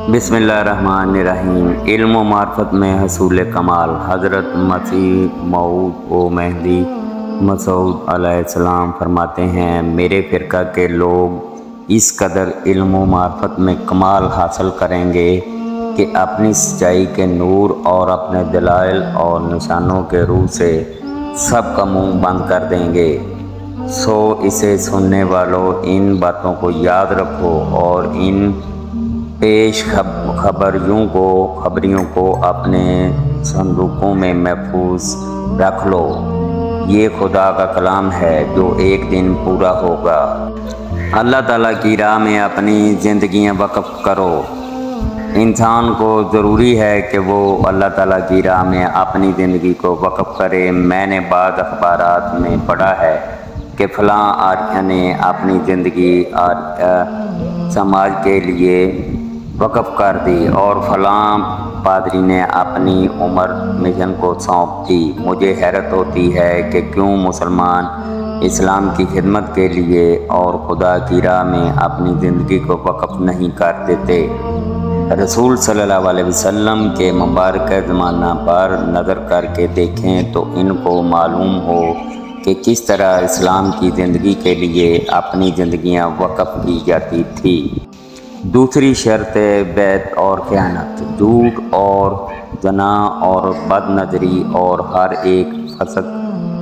बिस्मिल्लाहिर्रहमानिर्रहीम। इल्म व मार्फत में हसूल कमाल हज़रत मसीह मऊद व मेहदी मसूद अलैहिस्सलाम फरमाते हैं, मेरे फ़िरक़ा के लोग इस कदर इल्म व मार्फत में कमाल हासिल करेंगे कि अपनी सच्चाई के नूर और अपने दलाइल और निशानों के रूह से सबका मुंह बंद कर देंगे। सो इसे सुनने वालों, इन बातों को याद रखो और इन पेश खबरियों को अपने संदूकों में महफूज रख लो। ये खुदा का कलाम है जो एक दिन पूरा होगा। अल्लाह ताला की राह में अपनी ज़िंदगियाँ वक़्फ़ करो। इंसान को ज़रूरी है कि वो अल्लाह ताला की राह में अपनी ज़िंदगी को वक़्फ़ करे। मैंने बाद अखबारात में पढ़ा है कि फ़लाँ आर्या ने अपनी ज़िंदगी समाज के लिए वक़्फ़ कर दी और फ़लाँ पादरी ने अपनी उम्र मिशन को सौंप दी। मुझे हैरत होती है कि क्यों मुसलमान इस्लाम की खिदमत के लिए और खुदा की राह में अपनी ज़िंदगी को वक़्फ़ नहीं कर देते। रसूल सल्लल्लाहु अलैहि वसल्लम के मुबारक ज़माना पर नज़र करके देखें तो इनको मालूम हो कि किस तरह इस्लाम की ज़िंदगी के लिए अपनी ज़िंदगियाँ वक़्फ़ की जाती थी। दूसरी शर्त बैत और ख़यानत, झूठ और ज़ना और बदनज़री और हर एक फसक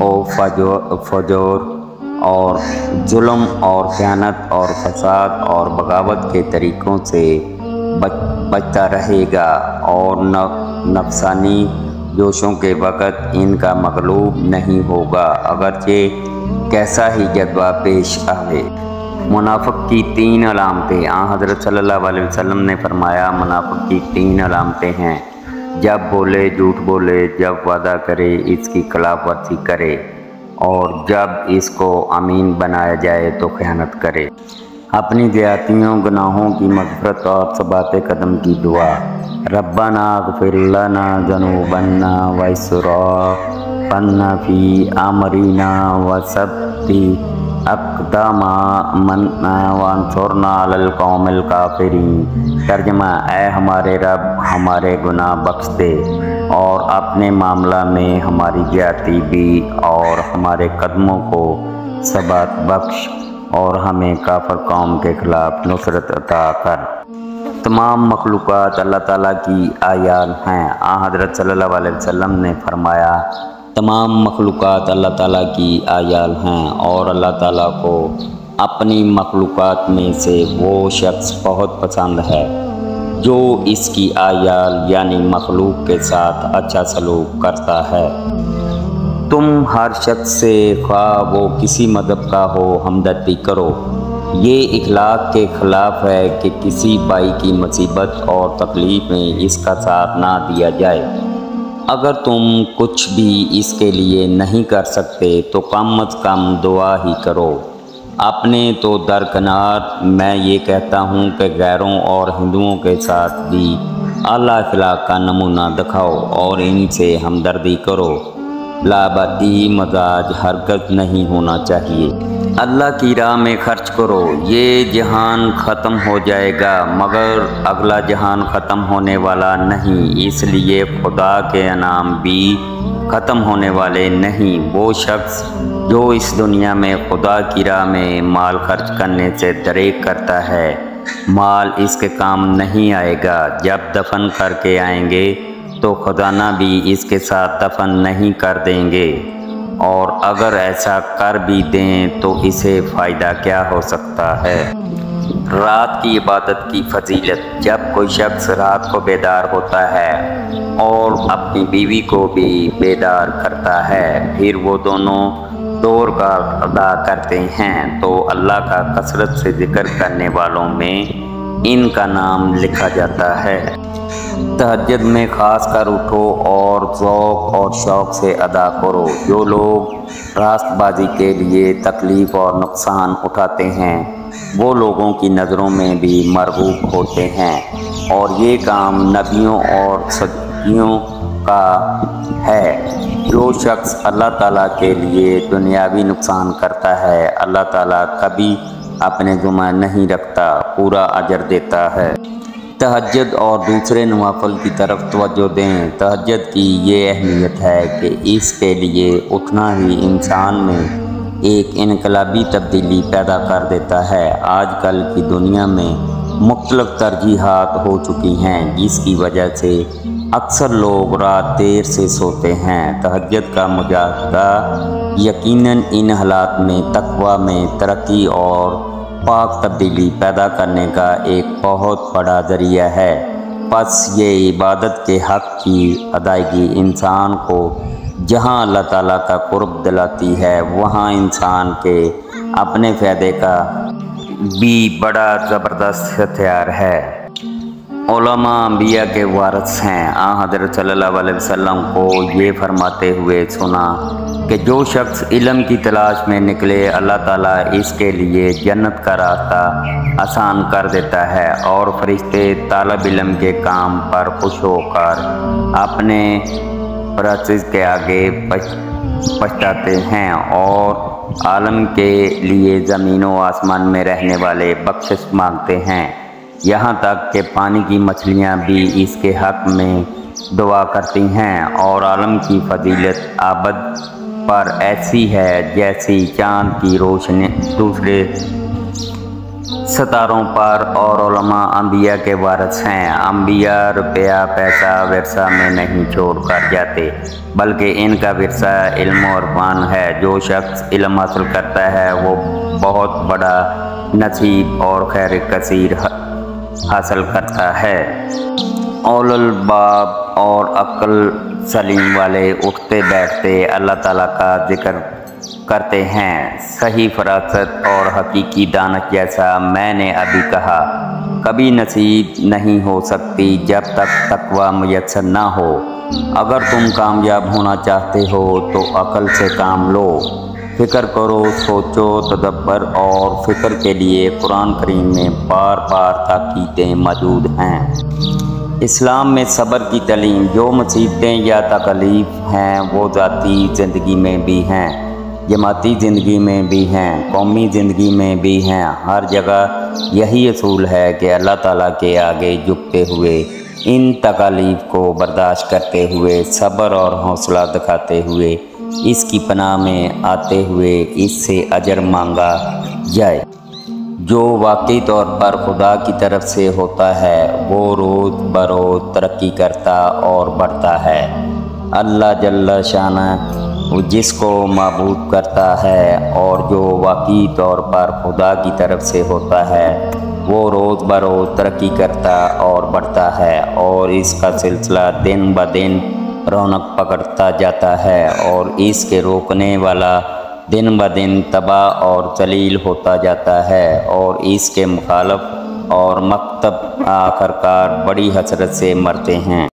और फजूर और जुल्म और ख़यानत और फसाद और बगावत के तरीक़ों से बचता रहेगा और नफसानी जोशों के वक़्त इनका मग़लूब नहीं होगा, अगरचे कैसा ही जज्बा पेश आवे। मुनाफ़िक़ की 3 अलामतें। हज़रत सल्लल्लाहु अलैहि वसल्लम ने फरमाया, मुनाफ़िक़ की 3 अलामतें हैं। जब बोले झूठ बोले, जब वादा करे इसकी खिलाफ़वर्जी करे और जब इसको अमीन बनाया जाए तो ख़यानत करे। अपनी ज़्यादतियों गुनाहों की मग़फ़िरत और सबात कदम की दुआ। रब्बना अग़फ़िर लना ज़ुनूबना व इसराफ़ना फ़ी अमरिना व सब्ति अक़दामना वंसुरना अलल क़ौमिल काफ़िरीन। तर्जुमा, ऐ हमारे रब, हमारे गुनाह बख्श दे और अपने मामला में हमारी ज़्यादती भी और हमारे कदमों को सबात बख्श और हमें काफ़िर कौम के ख़िलाफ़ नुसरत अता कर। तमाम मखलूक़ात अल्लाह ताला की आयात हैं। हज़रत सल्लल्लाहु अलैहि वसल्लम ने फरमाया, तमाम मखलूक़ात अल्लाह ताला की आयात हैं और अल्लाह ताला को अपनी मखलूक़ात में से वो शख्स बहुत पसंद है जो इसकी आयात यानी मखलूक के साथ अच्छा सलूक करता है। तुम हर शख्स से ख्वाह वो किसी मज़हब का हो हमदर्दी करो। ये इखलाक के ख़िलाफ़ है कि किसी भाई की मुसीबत और तकलीफ़ में इसका साथ ना दिया जाए। अगर तुम कुछ भी इसके लिए नहीं कर सकते तो कम अज़ कम दुआ ही करो। अपने तो दरकिनार मैं ये कहता हूँ कि गैरों और हिंदुओं के साथ भी आला अखलाक का नमूना दिखाओ और इनसे हमदर्दी करो। लाबती मजाज हरकत नहीं होना चाहिए। अल्लाह की राह में खर्च करो। ये जहान ख़त्म हो जाएगा मगर अगला जहान ख़त्म होने वाला नहीं, इसलिए खुदा के अनाम भी ख़त्म होने वाले नहीं। वो शख्स जो इस दुनिया में खुदा की राह में माल खर्च करने से दरेक करता है, माल इसके काम नहीं आएगा। जब दफन करके आएंगे तो खजाना भी इसके साथ दफन नहीं कर देंगे और अगर ऐसा कर भी दें तो इसे फ़ायदा क्या हो सकता है। रात की इबादत की फजीलत। जब कोई शख्स रात को बेदार होता है और अपनी बीवी को भी बेदार करता है, फिर वो दोनों दौर का अदा करते हैं तो अल्लाह का कसरत से जिक्र करने वालों में इनका नाम लिखा जाता है। तहज्जुद में ख़ास कर उठो और ज़ौक़ और शौक़ से अदा करो। जो लोग रास्तबाजी के लिए तकलीफ़ और नुकसान उठाते हैं वो लोगों की नज़रों में भी मरगूब होते हैं और ये काम नबियों और सदियों का है। जो शख्स अल्लाह ताला के लिए दुनियावी नुकसान करता है, अल्लाह ताला कभी अपने ज़िम्मा नहीं रखता, पूरा अजर देता है। تہجد اور دوسرے نوافل کی طرف توجہ دیں۔ تہجد کی یہ اہمیت ہے کہ اس کے لیے اٹھنا ہی انسان میں ایک انقلابی تبدیلی پیدا کر دیتا ہے۔ آج کل کی دنیا میں مختلف ترجیحات ہو چکی ہیں، جس کی وجہ سے اکثر لوگ رات دیر سے سوتے ہیں۔ تہجد کا مجاہدہ یقیناً ان حالات میں تقویٰ میں ترقی اور پاک تبدیلی پیدا کرنے کا ایک بہت بڑا ذریعہ ہے۔ پس یہ عبادت کے حق کی ادائیگی انسان کو جہاں اللہ تعالیٰ کا قرب دلاتی ہے، وہاں انسان کے اپنے فائدے کا بھی بڑا زبردست ہتھیار ہے۔ علماء انبیاء کے وارث ہیں۔ حضرت صلی اللہ علیہ وسلم کو یہ فرماتے ہوئے سنا کہ جو شخص علم کی تلاش میں نکلے، اللہ تعالیٰ اس کے لیے جنت کا راستہ آسان کر دیتا ہے، اور فرشتے طالب علم کے کام پر خوش ہو کر اپنے پرستش کے آگے پچھتاتے ہیں، اور عالم کے لیے زمین و آسمان میں رہنے والے بخشش مانگتے ہیں۔ یہاں تک کہ پانی کی مچھلیاں بھی اس کے حق میں دعا کرتی ہیں، اور عالم کی فضیلت عابد پر ایسی ہے جیسی چاند کی روشنی دوسرے ستاروں پر۔ اور علماء انبیاء کے وارث ہیں۔ انبیاء روپیہ پیسہ ورثہ میں نہیں چھوڑ کر جاتے، بلکہ ان کا ورثہ علم و عرفان ہے۔ جو شخص علم حاصل کرتا ہے وہ بہت بڑا نصیب اور خیر کثیر حاصل کرتا ہے۔ اولو الباب اور عقل سلیم والے اٹھتے بیٹھتے اللہ تعالیٰ کا ذکر کرتے ہیں۔ صحیح فراست اور حقیقی دانش جیسا میں نے ابھی کہا کبھی نصیب نہیں ہو سکتی جب تک تقویٰ میسر نہ ہو۔ اگر تم کامیاب ہونا چاہتے ہو تو عقل سے کام لو، فکر کرو، سوچو، تدبر اور فکر کے لیے قرآن کریم میں بار بار تاکیدیں موجود ہیں۔ اسلام میں صبر کی تعلیم، جو مصیبتیں یا تکالیف ہیں وہ ذاتی زندگی میں بھی ہیں، جماعتی زندگی میں بھی ہیں، قومی زندگی میں بھی ہیں۔ ہر جگہ یہی اصول ہے کہ اللہ تعالیٰ کے آگے جھکتے ہوئے، ان تکالیف کو برداشت کرتے ہوئے، صبر اور حوصلہ دکھاتے ہوئے، اس کی پناہ میں آتے ہوئے اس سے اجر مانگا جائے۔ جو واقعی طور پر خدا کی طرف سے ہوتا ہے وہ روز بروز ترقی کرتا اور بڑھتا ہے۔ اللہ جل شانہ جس کو معبود کرتا ہے اور جو واقعی طور پر خدا کی طرف سے ہوتا ہے وہ روز بروز ترقی کرتا اور بڑھتا ہے، اور اس کا سلسلہ دن بدن رونق پکڑتا جاتا ہے، اور اس کے روکنے والا دن بدن تباہ اور ذلیل ہوتا جاتا ہے، اور اس کے مخالف اور مکتب آخرکار بڑی حسرت سے مرتے ہیں۔